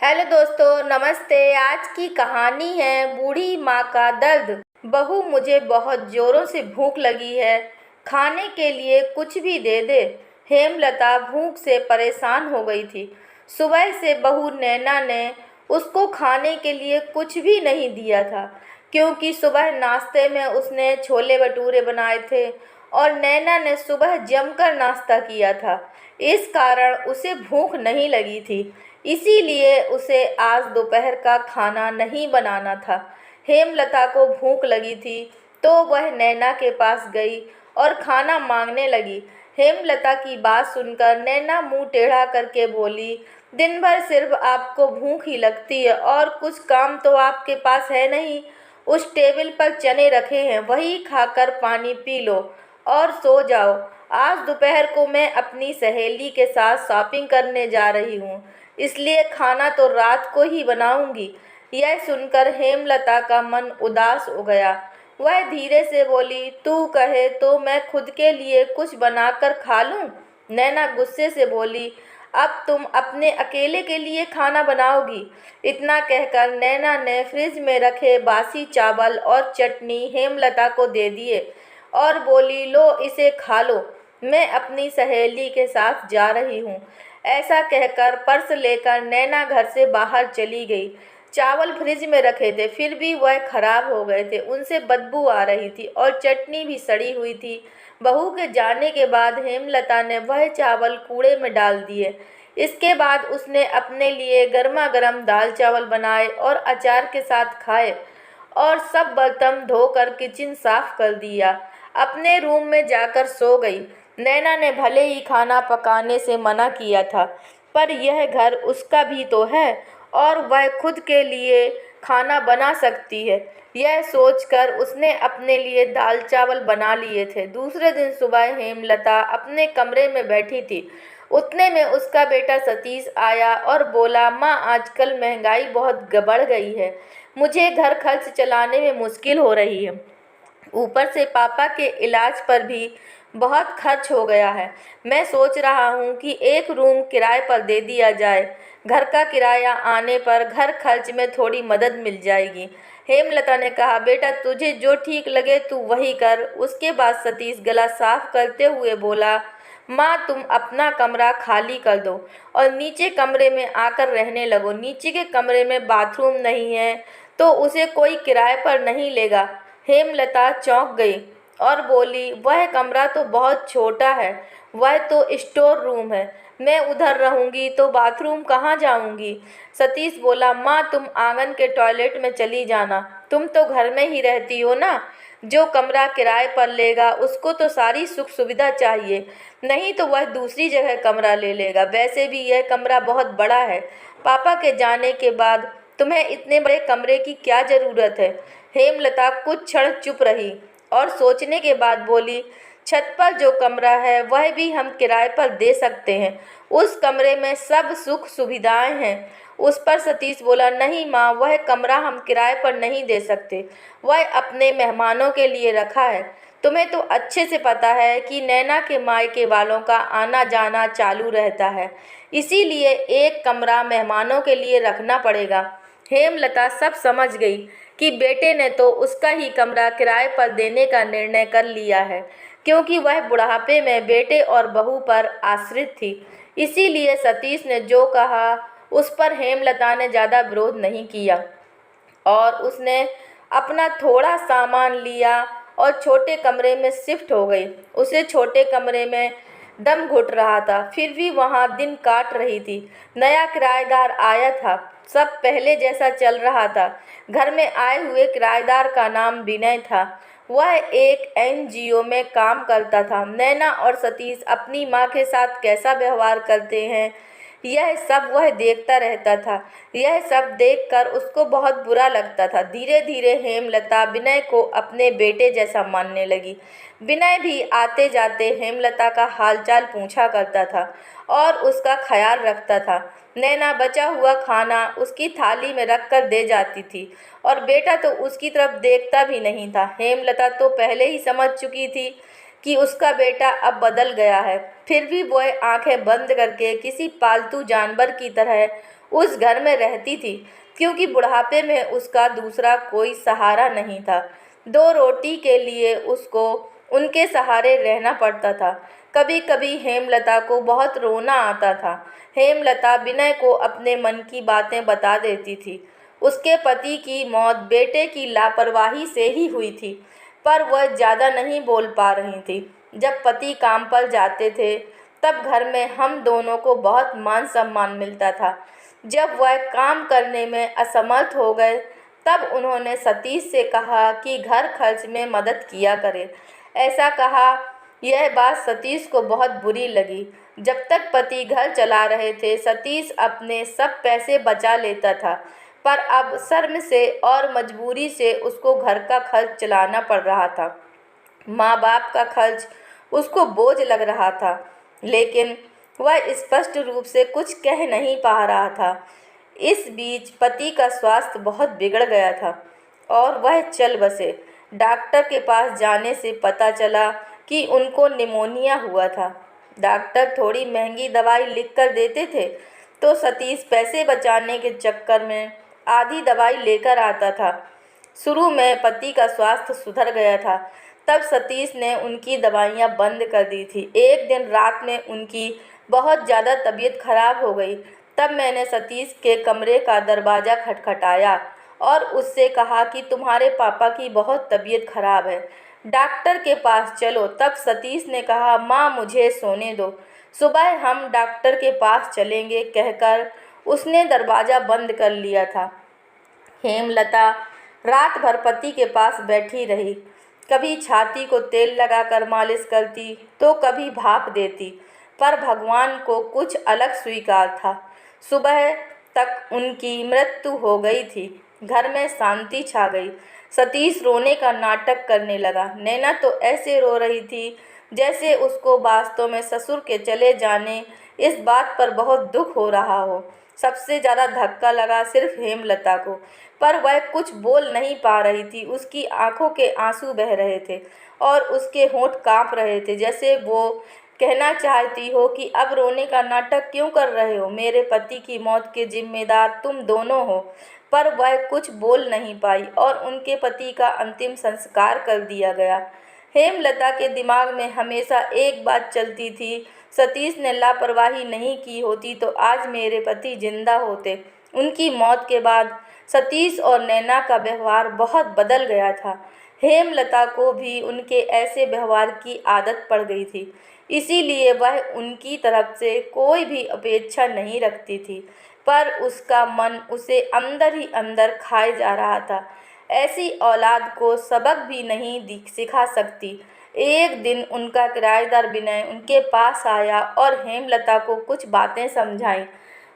Hello दोस्तों, नमस्ते। आज की कहानी है बूढ़ी माँ का दर्द। बहू, मुझे बहुत जोरों से भूख लगी है, खाने के लिए कुछ भी दे दे। हेमलता भूख से परेशान हो गई थी। सुबह से बहू नैना ने उसको खाने के लिए कुछ भी नहीं दिया था, क्योंकि सुबह नाश्ते में उसने छोले भटूरे बनाए थे और नैना ने सुबह जमकर नाश्ता किया था। इस कारण उसे भूख नहीं लगी थी, इसीलिए उसे आज दोपहर का खाना नहीं बनाना था। हेमलता को भूख लगी थी तो वह नैना के पास गई और खाना मांगने लगी। हेमलता की बात सुनकर नैना मुंह टेढ़ा करके बोली, दिन भर सिर्फ आपको भूख ही लगती है और कुछ काम तो आपके पास है नहीं। उस टेबल पर चने रखे हैं, वही खाकर पानी पी लो और सो जाओ। आज दोपहर को मैं अपनी सहेली के साथ शॉपिंग करने जा रही हूँ, इसलिए खाना तो रात को ही बनाऊंगी। यह सुनकर हेमलता का मन उदास हो गया। वह धीरे से बोली, तू कहे तो मैं खुद के लिए कुछ बनाकर खा लूं। नैना गुस्से से बोली, अब तुम अपने अकेले के लिए खाना बनाओगी? इतना कहकर नैना ने फ्रिज में रखे बासी चावल और चटनी हेमलता को दे दिए और बोली, लो इसे खा लो, मैं अपनी सहेली के साथ जा रही हूँ। ऐसा कहकर पर्स लेकर नैना घर से बाहर चली गई। चावल फ्रिज में रखे थे, फिर भी वह खराब हो गए थे, उनसे बदबू आ रही थी और चटनी भी सड़ी हुई थी। बहू के जाने के बाद हेमलता ने वह चावल कूड़े में डाल दिए। इसके बाद उसने अपने लिए गर्मा गर्म दाल चावल बनाए और अचार के साथ खाए और सब बर्तन धोकर किचन साफ कर दिया। अपने रूम में जाकर सो गई। नैना ने भले ही खाना पकाने से मना किया था, पर यह घर उसका भी तो है और वह खुद के लिए खाना बना सकती है। यह सोचकर उसने अपने लिए दाल चावल बना लिए थे। दूसरे दिन सुबह हेमलता अपने कमरे में बैठी थी। उतने में उसका बेटा सतीश आया और बोला, माँ, आजकल महंगाई बहुत बढ़ गई है, मुझे घर खर्च चलाने में मुश्किल हो रही है। ऊपर से पापा के इलाज पर भी बहुत खर्च हो गया है। मैं सोच रहा हूँ कि एक रूम किराए पर दे दिया जाए। घर का किराया आने पर घर खर्च में थोड़ी मदद मिल जाएगी। हेमलता ने कहा, बेटा, तुझे जो ठीक लगे तू वही कर। उसके बाद सतीश गला साफ करते हुए बोला, माँ, तुम अपना कमरा खाली कर दो और नीचे कमरे में आकर रहने लगो। नीचे के कमरे में बाथरूम नहीं है तो उसे कोई किराए पर नहीं लेगा। हेमलता चौंक गई और बोली, वह कमरा तो बहुत छोटा है, वह तो स्टोर रूम है, मैं उधर रहूंगी तो बाथरूम कहाँ जाऊंगी? सतीश बोला, माँ, तुम आंगन के टॉयलेट में चली जाना, तुम तो घर में ही रहती हो ना। जो कमरा किराए पर लेगा उसको तो सारी सुख सुविधा चाहिए, नहीं तो वह दूसरी जगह कमरा ले लेगा। वैसे भी यह कमरा बहुत बड़ा है, पापा के जाने के बाद तुम्हें इतने बड़े कमरे की क्या ज़रूरत है? हेमलता कुछ क्षण चुप रही और सोचने के बाद बोली, छत पर जो कमरा है वह भी हम किराए पर दे सकते हैं, उस कमरे में सब सुख सुविधाएं हैं। उस पर सतीश बोला, नहीं माँ, वह कमरा हम किराए पर नहीं दे सकते, वह अपने मेहमानों के लिए रखा है। तुम्हें तो अच्छे से पता है कि नैना के मायके वालों का आना जाना चालू रहता है, इसीलिए एक कमरा मेहमानों के लिए रखना पड़ेगा। हेमलता सब समझ गई कि बेटे ने तो उसका ही कमरा किराए पर देने का निर्णय कर लिया है, क्योंकि वह बुढ़ापे में बेटे और बहू पर आश्रित थी। इसीलिए सतीश ने जो कहा उस पर हेमलता ने ज़्यादा विरोध नहीं किया और उसने अपना थोड़ा सामान लिया और छोटे कमरे में शिफ्ट हो गई। उसे छोटे कमरे में दम घुट रहा था, फिर भी वहाँ दिन काट रही थी। नया किराएदार आया था, सब पहले जैसा चल रहा था। घर में आए हुए किराएदार का नाम विनय था। वह एक एनजीओ में काम करता था। नैना और सतीश अपनी माँ के साथ कैसा व्यवहार करते हैं, यह सब वह देखता रहता था। यह सब देखकर उसको बहुत बुरा लगता था। धीरे धीरे हेमलता विनय को अपने बेटे जैसा मानने लगी। विनय भी आते जाते हेमलता का हालचाल पूछा करता था और उसका ख्याल रखता था। नैना बचा हुआ खाना उसकी थाली में रख कर दे जाती थी और बेटा तो उसकी तरफ देखता भी नहीं था। हेमलता तो पहले ही समझ चुकी थी कि उसका बेटा अब बदल गया है, फिर भी वह आंखें बंद करके किसी पालतू जानवर की तरह उस घर में रहती थी, क्योंकि बुढ़ापे में उसका दूसरा कोई सहारा नहीं था। 2 रोटी के लिए उसको उनके सहारे रहना पड़ता था। कभी कभी हेमलता को बहुत रोना आता था। हेमलता विनय को अपने मन की बातें बता देती थी। उसके पति की मौत बेटे की लापरवाही से ही हुई थी, पर वह ज़्यादा नहीं बोल पा रही थी। जब पति काम पर जाते थे तब घर में हम दोनों को बहुत मान सम्मान मिलता था। जब वह काम करने में असमर्थ हो गए तब उन्होंने सतीश से कहा कि घर खर्च में मदद किया करे। ऐसा कहा, यह बात सतीश को बहुत बुरी लगी। जब तक पति घर चला रहे थे सतीश अपने सब पैसे बचा लेता था, पर अब शर्म से और मजबूरी से उसको घर का खर्च चलाना पड़ रहा था। माँ बाप का खर्च उसको बोझ लग रहा था, लेकिन वह स्पष्ट रूप से कुछ कह नहीं पा रहा था। इस बीच पति का स्वास्थ्य बहुत बिगड़ गया था और वह चल बसे। डॉक्टर के पास जाने से पता चला कि उनको निमोनिया हुआ था। डॉक्टर थोड़ी महंगी दवाई लिखकर देते थे तो सतीश पैसे बचाने के चक्कर में आधी दवाई लेकर आता था। शुरू में पति का स्वास्थ्य सुधर गया था, तब सतीश ने उनकी दवाइयाँ बंद कर दी थी। एक दिन रात में उनकी बहुत ज़्यादा तबीयत खराब हो गई। तब मैंने सतीश के कमरे का दरवाज़ा खटखटाया और उससे कहा कि तुम्हारे पापा की बहुत तबीयत खराब है, डॉक्टर के पास चलो। तब सतीश ने कहा, माँ मुझे सोने दो, सुबह हम डॉक्टर के पास चलेंगे, कहकर उसने दरवाज़ा बंद कर लिया था। हेमलता रात भर पति के पास बैठी रही। कभी छाती को तेल लगाकर मालिश करती तो कभी भाप देती, पर भगवान को कुछ अलग स्वीकार था। सुबह तक उनकी मृत्यु हो गई थी। घर में शांति छा गई। सतीश रोने का नाटक करने लगा। नैना तो ऐसे रो रही थी जैसे उसको वास्तव में ससुर के चले जाने इस बात पर बहुत दुख हो रहा हो। सबसे ज़्यादा धक्का लगा सिर्फ हेमलता को, पर वह कुछ बोल नहीं पा रही थी। उसकी आंखों के आंसू बह रहे थे और उसके होंठ कांप रहे थे, जैसे वो कहना चाहती हो कि अब रोने का नाटक क्यों कर रहे हो, मेरे पति की मौत के जिम्मेदार तुम दोनों हो। पर वह कुछ बोल नहीं पाई और उनके पति का अंतिम संस्कार कर दिया गया। हेमलता के दिमाग में हमेशा एक बात चलती थी, सतीश ने लापरवाही नहीं की होती तो आज मेरे पति जिंदा होते। उनकी मौत के बाद सतीश और नैना का व्यवहार बहुत बदल गया था। हेमलता को भी उनके ऐसे व्यवहार की आदत पड़ गई थी, इसीलिए वह उनकी तरफ से कोई भी अपेक्षा नहीं रखती थी, पर उसका मन उसे अंदर ही अंदर खाए जा रहा था। ऐसी औलाद को सबक भी नहीं सिखा सकती। एक दिन उनका किराएदार विनय उनके पास आया और हेमलता को कुछ बातें समझाईं।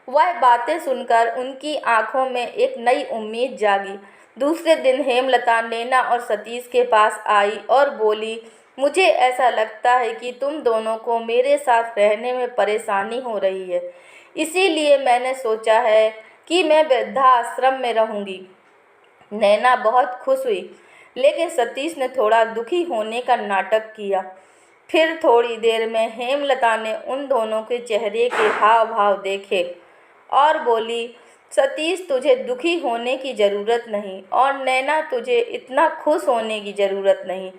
वह बातें सुनकर उनकी आंखों में एक नई उम्मीद जागी। दूसरे दिन हेमलता नैना और सतीश के पास आई और बोली, मुझे ऐसा लगता है कि तुम दोनों को मेरे साथ रहने में परेशानी हो रही है, इसीलिए मैंने सोचा है कि मैं वृद्धाश्रम में रहूँगी। नैना बहुत खुश हुई, लेकिन सतीश ने थोड़ा दुखी होने का नाटक किया। फिर थोड़ी देर में हेमलता ने उन दोनों के चेहरे के हाव भाव देखे और बोली, सतीश तुझे दुखी होने की ज़रूरत नहीं और नैना तुझे इतना खुश होने की ज़रूरत नहीं।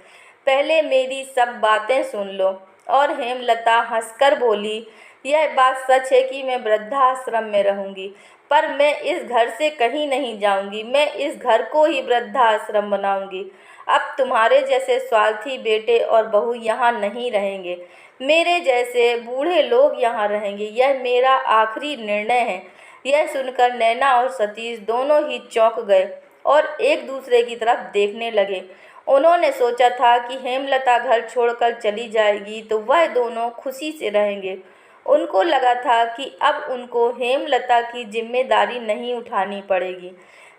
पहले मेरी सब बातें सुन लो। और हेमलता हंसकर बोली, यह बात सच है कि मैं वृद्धाश्रम में रहूँगी, पर मैं इस घर से कहीं नहीं जाऊँगी। मैं इस घर को ही वृद्धाश्रम बनाऊँगी। अब तुम्हारे जैसे स्वार्थी बेटे और बहू यहाँ नहीं रहेंगे, मेरे जैसे बूढ़े लोग यहाँ रहेंगे। यह मेरा आखिरी निर्णय है। यह सुनकर नैना और सतीश दोनों ही चौंक गए और एक दूसरे की तरफ देखने लगे। उन्होंने सोचा था कि हेमलता घर छोड़कर चली जाएगी तो वह दोनों खुशी से रहेंगे। उनको लगा था कि अब उनको हेमलता की जिम्मेदारी नहीं उठानी पड़ेगी,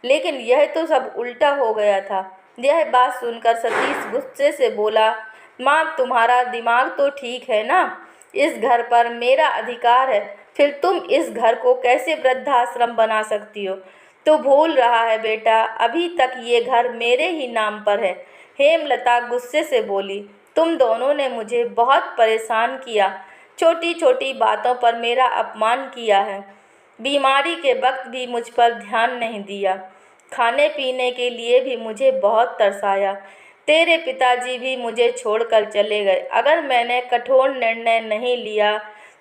लेकिन यह तो सब उल्टा हो गया था। यह बात सुनकर सतीश गुस्से से बोला, माँ तुम्हारा दिमाग तो ठीक है ना, इस घर पर मेरा अधिकार है, फिर तुम इस घर को कैसे वृद्धाश्रम बना सकती हो। तू भूल रहा है बेटा, अभी तक ये घर मेरे ही नाम पर है। हेमलता गुस्से से बोली, तुम दोनों ने मुझे बहुत परेशान किया, छोटी छोटी बातों पर मेरा अपमान किया है। बीमारी के वक्त भी मुझ पर ध्यान नहीं दिया। खाने पीने के लिए भी मुझे बहुत तरसाया। तेरे पिताजी भी मुझे छोड़कर चले गए। अगर मैंने कठोर निर्णय नहीं लिया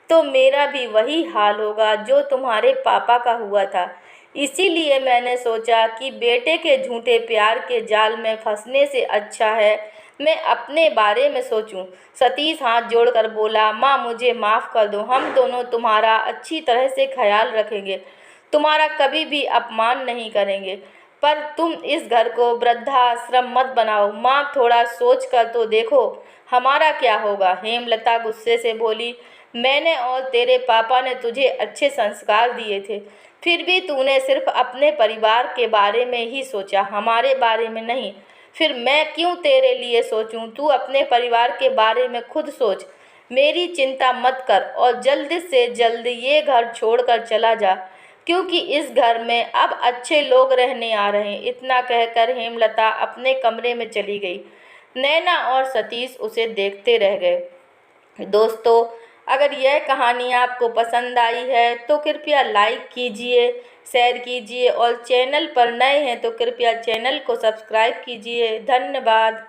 तो मेरा भी वही हाल होगा जो तुम्हारे पापा का हुआ था। इसीलिए मैंने सोचा कि बेटे के झूठे प्यार के जाल में फंसने से अच्छा है मैं अपने बारे में सोचूं। सतीश हाथ जोड़कर बोला, माँ मुझे माफ़ कर दो, हम दोनों तुम्हारा अच्छी तरह से ख्याल रखेंगे, तुम्हारा कभी भी अपमान नहीं करेंगे। पर तुम इस घर को वृद्धाश्रम मत बनाओ। माँ थोड़ा सोच कर तो देखो हमारा क्या होगा। हेमलता गुस्से से बोली, मैंने और तेरे पापा ने तुझे अच्छे संस्कार दिए थे, फिर भी तूने सिर्फ अपने परिवार के बारे में ही सोचा, हमारे बारे में नहीं। फिर मैं क्यों तेरे लिए सोचूं? तू अपने परिवार के बारे में खुद सोच। मेरी चिंता मत कर और जल्द से जल्द ये घर छोड़कर चला जा, क्योंकि इस घर में अब अच्छे लोग रहने आ रहे हैं। इतना कहकर हेमलता अपने कमरे में चली गई। नैना और सतीश उसे देखते रह गए। दोस्तों, अगर यह कहानी आपको पसंद आई है तो कृपया लाइक कीजिए, शेयर कीजिए और चैनल पर नए हैं तो कृपया चैनल को सब्सक्राइब कीजिए। धन्यवाद।